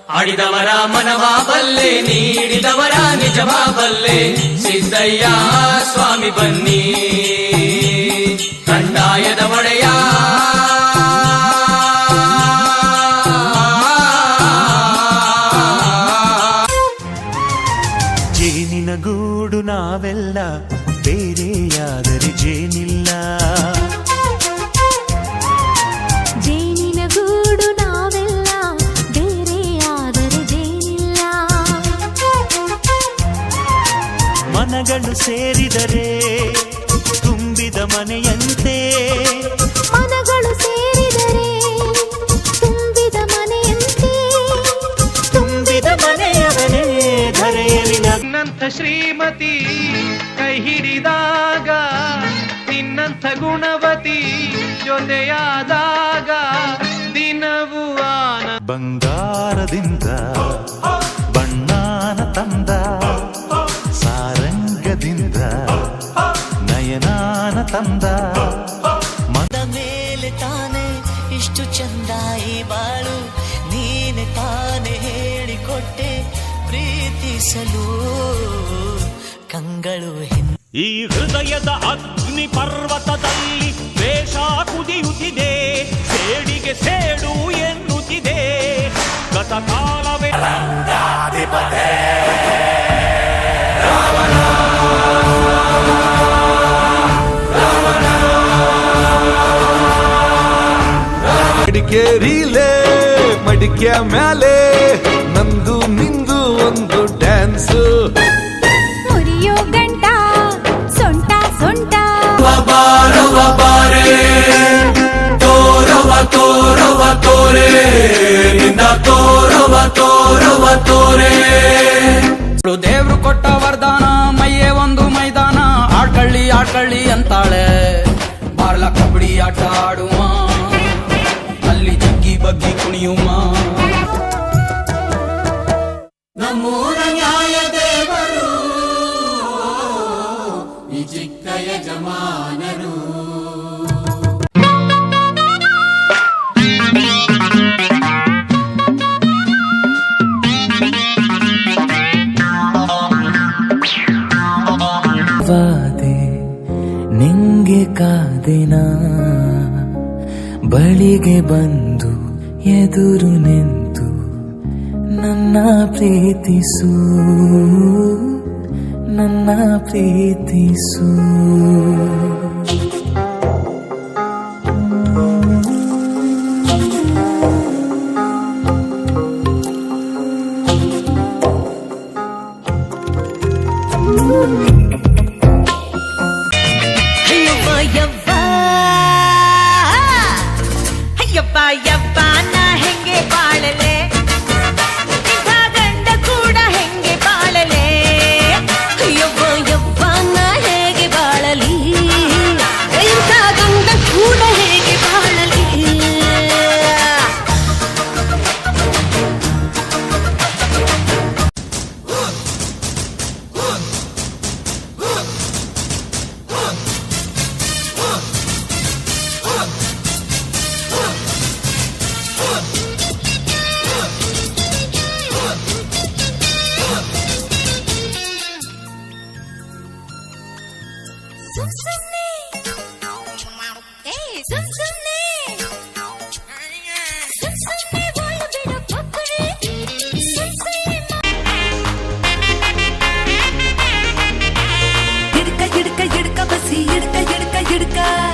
ಆಡಿದವರ ಮನವ ಬಲ್ಲೆ ನೀಡಿದವರ ನಿಜವ ಬಲ್ಲೆ ಸಿದ್ದಯ್ಯ ಸ್ವಾಮಿ ಬನ್ನಿ ಕಂದಾಯದ ಒಡೆಯ ಜೇನಿನ ಗೂಡು ನಾವೆಲ್ಲ ಬೇರೆಯಾದರೆ ಜೇನಿಲ್ಲ ಮನಗಳು ಸೇರಿದರೆ ತುಂಬಿದ ಮನೆಯಂತೆ ಮನಗಳು ಸೇರಿದರೆ ತುಂಬಿದ ಮನೆಯಂತೆ ತುಂಬಿದ ಮನೆಯವನೇ ಧರೆಯಲಿ ನನ್ನಂಥ ಶ್ರೀಮತಿ ಕೈ ಹಿಡಿದಾಗ ನಿನ್ನಂಥ ಗುಣವತಿ ಜೊತೆಯಾದಾಗ ದಿನವೂ ಬಂಗಾರದಿಂದ ಬಣ್ಣಾನ ತಂದ ಸಾರಂಗದಿಂದ ನಯನಾನ ತಂದ ಮದ ಮೇಲೆ ತಾನೆ ಇಷ್ಟು ಚಂದ ಈ ಬಾಳು ನೀನೆ ತಾನೆ ಹೇಳಿಕೊಟ್ಟೆ ಪ್ರೀತಿಸಲು ಕಂಗಳು ಈ ಹೃದಯದ ಅಗ್ನಿ ಪರ್ವತದಲ್ಲಿ ದ್ವೇಷ ಕುದಿಯುತ್ತಿದೆ ಸೇಡಿಗೆ ಸೇಡು ಎನ್ನುತ್ತಿದೆ ಗತಕಾಲವೇ ಮಡಿಕೇರಿಲೇ ಮಡಿಕೆ ಮ್ಯಾಲೆ ನಂದು ನಿಂದು ಒಂದು ಡ್ಯಾನ್ಸ್ ಮುರಿಯೋ ಗಂಟ ಸೊಂಟ ಸೊಂಟ ಬಾರವ ಬಾರೆ ತೋರವ ತೋರವ ತೋರೆ ನಿಂದ ತೋರವ ತೋರವ ತೋರೆ ದೇವ್ರು ಕೊಟ್ಟ ವರದಾನ ಮೈಯೇ ಒಂದು ಮೈದಾನ ಆಡ್ಕಳ್ಳಿ ಆಡ್ಕಳ್ಳಿ ಅಂತಾಳೆ ಬಾರ್ಲ ಕಬಡ್ಡಿ ಆಟ ಆಡುವ ಅಲ್ಲಿ ಜಗ್ಗಿ ಬಗ್ಗಿ ಕುಣಿಯುವ ನಮ್ಮೂರ ನ್ಯಾಯ ದೇವರು ಈ ಚಿಕ್ಕ ಯಜಮಾನರು ವಾದೆ ನಿಂಗೆ ಕಾದಿನ ಬಳಿಗೆ ಬಂದು ಎದುರು ನಿಂತು ನನ್ನ ಪ್ರೀತಿಸು ನನ್ನ ಪ್ರೀತಿಸು ಯಪ್ಪ ಯಪ್ಪ ನಾ ಹೆಂಗೆ ಬಾಳಲೆ ಇಂಥ ಗಂಡ ಕೂಡ ಹೆಂಗೆ ಬಾಳಲೆ ಯವ್ವ ಯವ್ವ ನಾ ಹೇಗೆ ಬಾಳಲಿ ಇಂಥ ಗಂಡ ಕೂಡ ಹೇಗೆ ಬಾಳಲಿ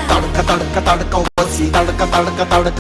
ತಡಕ ತಡಕ ತಡಕ ಬಸಿ ತಡಕ ತಡಕ ತಡಕ